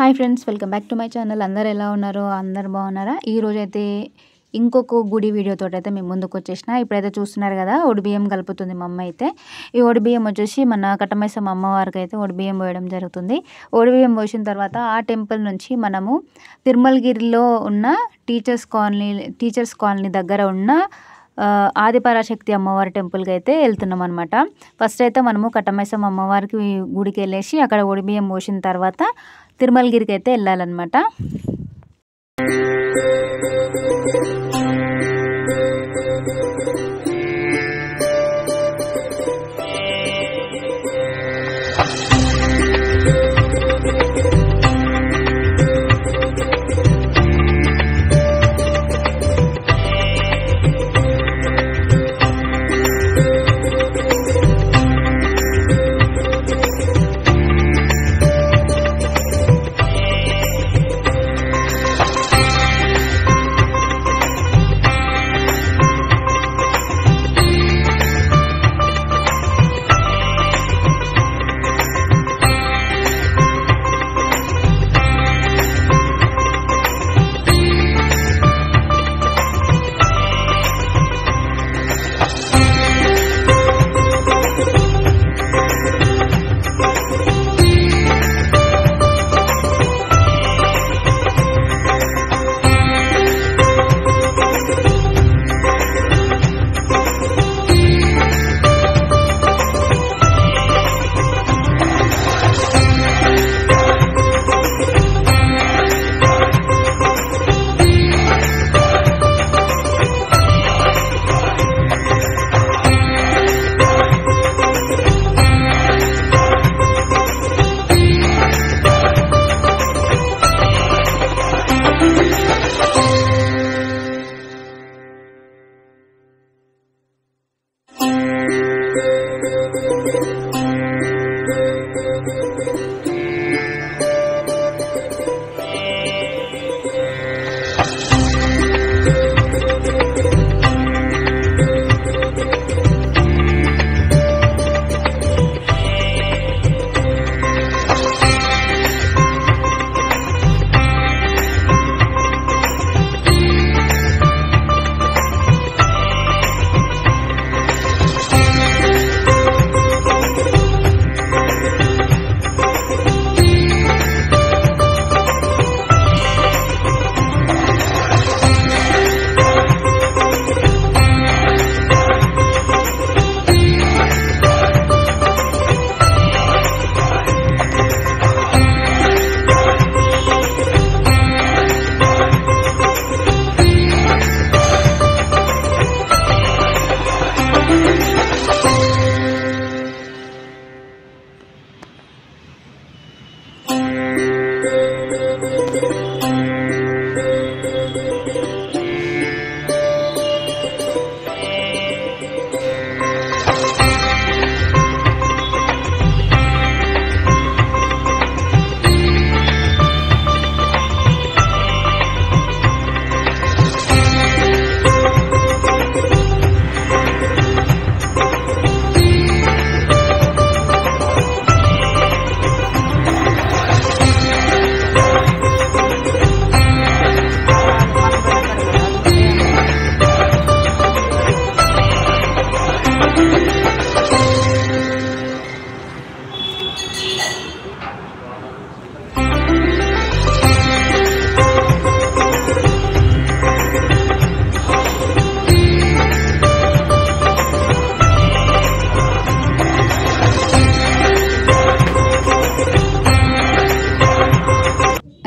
Hi friends, welcome back to my channel. అందరు ఎలా ఉన్నారో? అందరు బాగున్నారా? ఈ రోజైతే ఇంకొక గుడి వీడియోతో అయితే మేము ముందుకు వచ్చేసిన. ఇప్పుడైతే చూస్తున్నారు కదా, ఒడిబియ్యం కలుపుతుంది మా అమ్మ అయితే. ఈ ఒడిబియ్యం వచ్చేసి మన కట్టమైసమ్మ అమ్మవారికి అయితే ఒడిబియ్యం పోయడం జరుగుతుంది. ఒడిబియ్యం పోసిన తర్వాత ఆ టెంపుల్ నుంచి మనము తిరుమలగిరిలో ఉన్న టీచర్స్ కాలనీ దగ్గర ఉన్న ఆదిపరాశక్తి అమ్మవారి టెంపుల్కి అయితే వెళ్తున్నాం అనమాట. ఫస్ట్ అయితే మనము కట్టమైసమ్మ అమ్మవారికి గుడికి వెళ్ళేసి అక్కడ ఒడిబియ్యం పోసిన తర్వాత తిరుమలగిరికి అయితే వెళ్ళాలన్నమాట.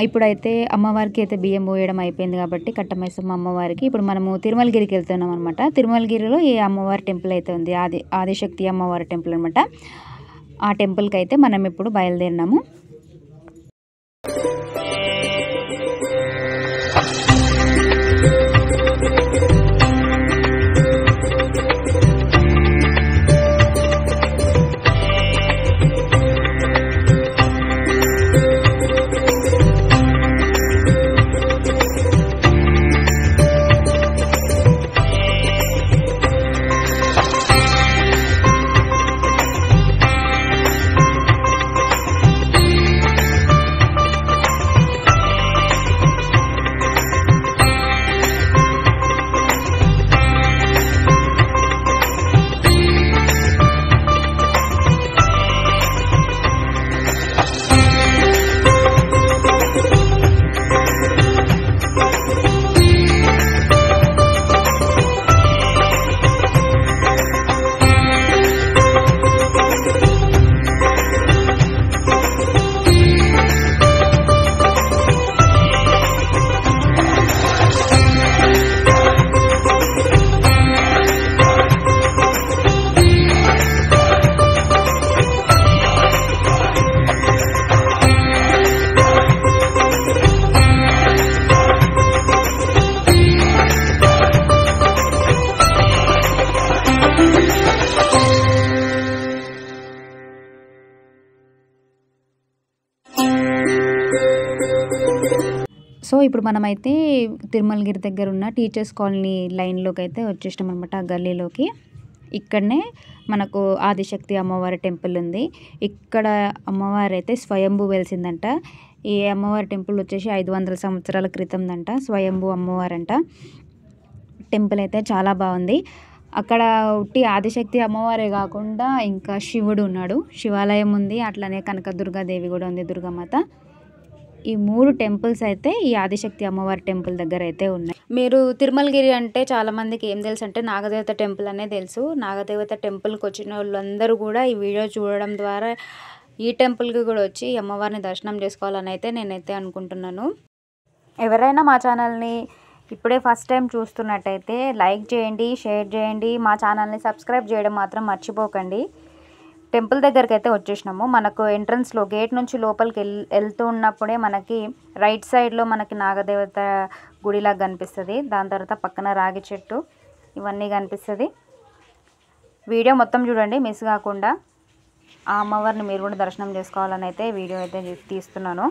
ఇప్పుడైతే అమ్మవారికి అయితే బియ్యం పోయడం అయిపోయింది కాబట్టి కట్టమైసమ్మ అమ్మవారికి ఇప్పుడు మనము తిరుమలగిరికి వెళ్తున్నాం అనమాట. తిరుమలగిరిలో ఈ అమ్మవారి టెంపుల్ అయితే ఉంది, ఆదిశక్తి అమ్మవారి టెంపుల్ అనమాట. ఆ టెంపుల్కి అయితే మనం ఇప్పుడు బయలుదేరినాము. సో ఇప్పుడు మనమైతే తిరుమలగిరి దగ్గర ఉన్న టీచర్స్ కాలనీ లైన్లోకి అయితే వచ్చేసినాం అనమాట, ఆ గల్లీలోకి. ఇక్కడనే మనకు ఆదిశక్తి అమ్మవారి టెంపుల్ ఉంది. ఇక్కడ అమ్మవారు అయితే స్వయంభూ వెలిసిందంట. ఈ అమ్మవారి టెంపుల్ వచ్చేసి 500 సంవత్సరాల క్రితందంట. స్వయంభూ అమ్మవారంట. టెంపుల్ అయితే చాలా బాగుంది. అక్కడ ఉట్టి ఆదిశక్తి అమ్మవారే కాకుండా ఇంకా శివుడు ఉన్నాడు, శివాలయం ఉంది, అట్లనే కనకదుర్గాదేవి కూడా ఉంది, దుర్గామాత. ఈ 3 టెంపుల్స్ అయితే ఈ ఆదిశక్తి అమ్మవారి టెంపుల్ దగ్గర అయితే ఉన్నాయి. మీరు తిరుమలగిరి అంటే చాలామందికి ఏం తెలుసు అంటే నాగదేవత టెంపుల్ అనే తెలుసు. నాగదేవత టెంపుల్కి వచ్చిన వాళ్ళందరూ కూడా ఈ వీడియో చూడడం ద్వారా ఈ టెంపుల్కి కూడా వచ్చి ఈ అమ్మవారిని దర్శనం చేసుకోవాలని అయితే నేనైతే అనుకుంటున్నాను. ఎవరైనా మా ఛానల్ని ఇప్పుడే ఫస్ట్ టైం చూస్తున్నట్టయితే లైక్ చేయండి, షేర్ చేయండి, మా ఛానల్ని సబ్స్క్రైబ్ చేయడం మాత్రం మర్చిపోకండి. టెంపుల్ దగ్గరికి అయితే వచ్చేసినాము. మనకు ఎంట్రన్స్లో గేట్ నుంచి లోపలికి వెళ్తూ ఉన్నప్పుడే మనకి రైట్ సైడ్లో మనకి నాగదేవత గుడిలాగా కనిపిస్తుంది. దాని తర్వాత పక్కన రాగి చెట్టు ఇవన్నీ కనిపిస్తుంది. వీడియో మొత్తం చూడండి, మిస్ కాకుండా. ఆ అమ్మవారిని మీరు కూడా దర్శనం చేసుకోవాలని అయితే వీడియో అయితే తీస్తున్నాను.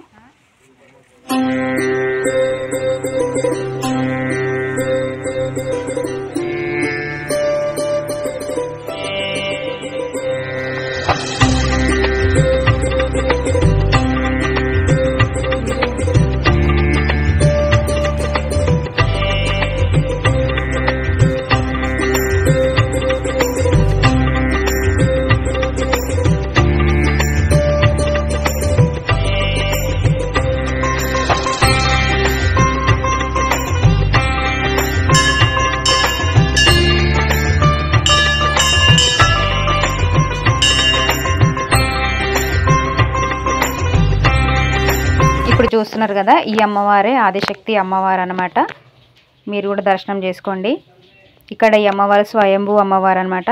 ఇప్పుడు చూస్తున్నారు కదా, ఈ అమ్మవారే ఆదిశక్తి అమ్మవారు అన్నమాట. మీరు కూడా దర్శనం చేసుకోండి. ఇక్కడ ఈ అమ్మవారు స్వయంభూ అమ్మవారు అనమాట.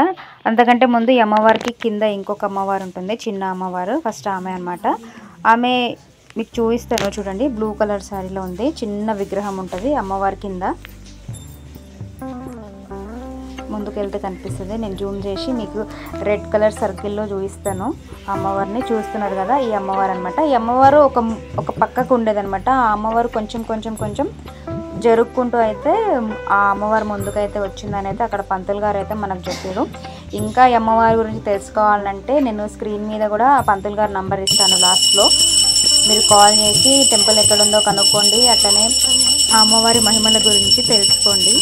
అంతకంటే ముందు ఈ అమ్మవారికి కింద ఇంకొక అమ్మవారు ఉంటుంది, చిన్న అమ్మవారు. ఫస్ట్ ఆమె అనమాట. ఆమె మీకు చూపిస్తాను చూడండి, బ్లూ కలర్ శారీలో ఉంది. చిన్న విగ్రహం ఉంటుంది అమ్మవారి కింద. ముందుకు వెళ్తే కనిపిస్తుంది. నేను జూమ్ చేసి మీకు రెడ్ కలర్ సర్కిల్లో చూపిస్తాను. అమ్మవారిని చూస్తున్నారు కదా, ఈ అమ్మవారు అనమాట. ఈ అమ్మవారు ఒక పక్కకు ఉండేదన్నమాట. ఆ అమ్మవారు కొంచెం జరుపుకుంటూ అయితే ఆ అమ్మవారు ముందుకైతే వచ్చిందని అయితే అక్కడ పంతులు గారు అయితే మనకు చెప్పారు. ఇంకా ఈ అమ్మవారి గురించి తెలుసుకోవాలంటే నేను స్క్రీన్ మీద కూడా పంతులు గారు నంబర్ ఇస్తాను లాస్ట్లో. మీరు కాల్ చేసి టెంపుల్ ఎక్కడుందో కనుక్కోండి. అట్లనే ఆ అమ్మవారి మహిమల గురించి తెలుసుకోండి.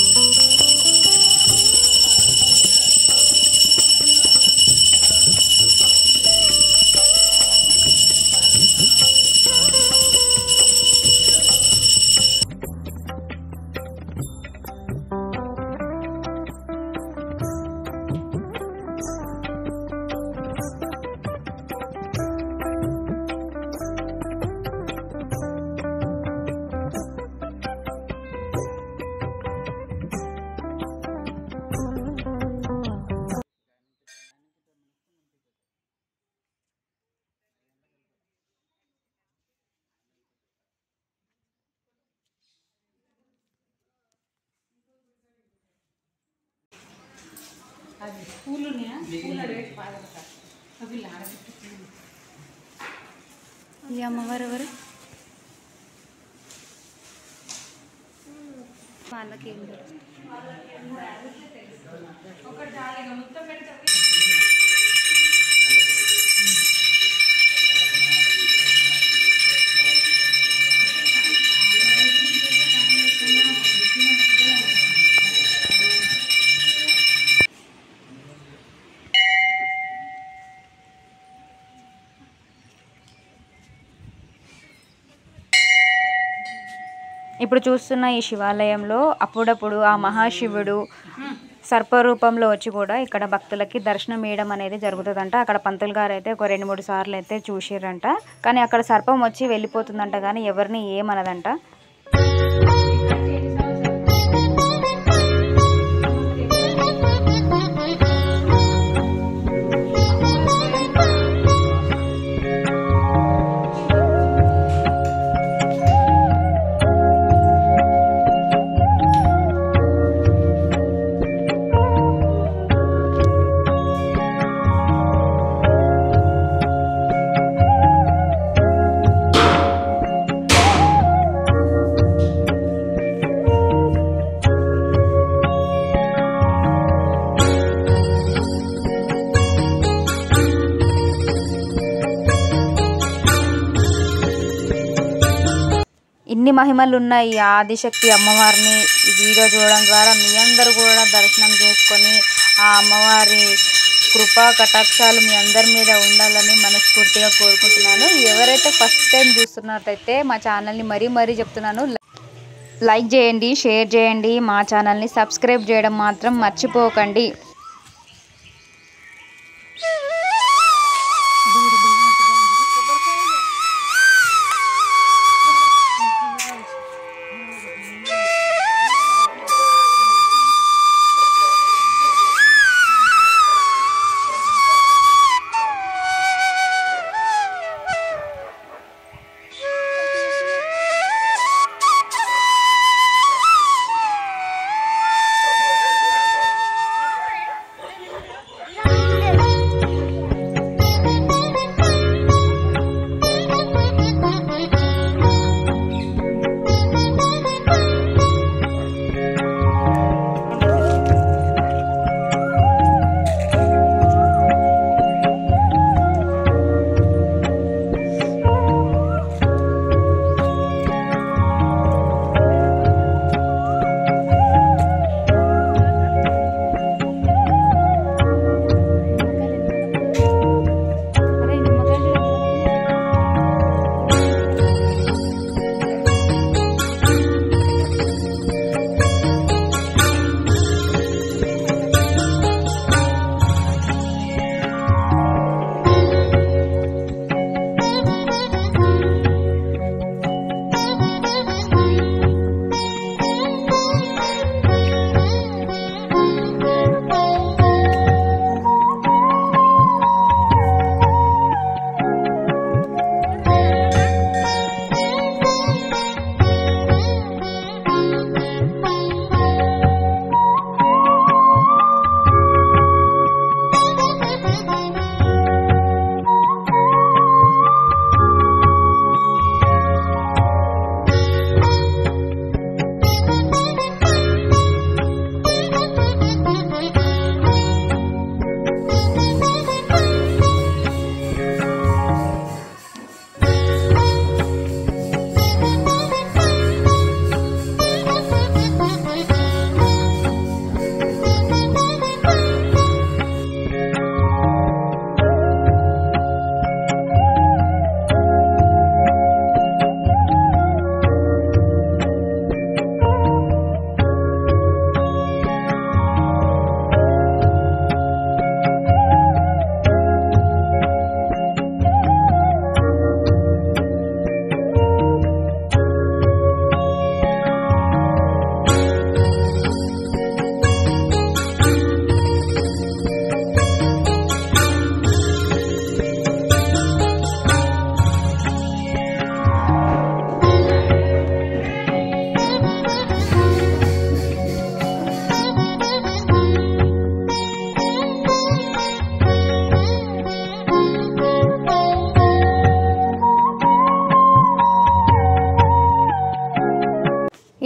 ఈ అమ్మవారు ఎవరు? వాళ్ళకి ఏం తెలుసు? ఇప్పుడు చూస్తున్న ఈ శివాలయంలో అప్పుడప్పుడు ఆ మహాశివుడు సర్పరూపంలో వచ్చి కూడా ఇక్కడ భక్తులకి దర్శనం ఇవ్వడం అనేది జరుగుతుందంట. అక్కడ పంతులు గారు అయితే ఒక 2-3 సార్లు అయితే చూసిరంట. కానీ అక్కడ సర్పం వచ్చి వెళ్ళిపోతుందంట, కానీ ఎవరిని ఏమనదంట. ఇన్ని మహిమలు ఉన్న ఈ ఆదిశక్తి అమ్మవారిని ఈ వీడియో చూడడం ద్వారా మీ అందరూ కూడా దర్శనం చేసుకొని ఆ అమ్మవారి కృపా కటాక్షాలు మీ అందరి మీద ఉండాలని మనస్ఫూర్తిగా కోరుకుంటున్నాను. ఎవరైతే ఫస్ట్ టైం చూస్తున్నట్టయితే మా ఛానల్ని మరీ చెప్తున్నాను, లైక్ చేయండి, షేర్ చేయండి, మా ఛానల్ని సబ్స్క్రైబ్ చేయడం మాత్రం మర్చిపోకండి.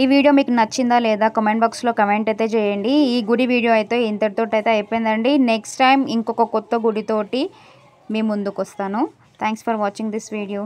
ఈ వీడియో మీకు నచ్చిందా లేదా కామెంట్ బాక్స్లో కామెంట్ అయితే చేయండి. ఈ గుడి వీడియో అయితే ఇంతటితో అయితే అయిపోయిందండి. నెక్స్ట్ టైం ఇంకొక కొత్త గుడితోటి మీ ముందుకు వస్తాను. Thanks for watching this video.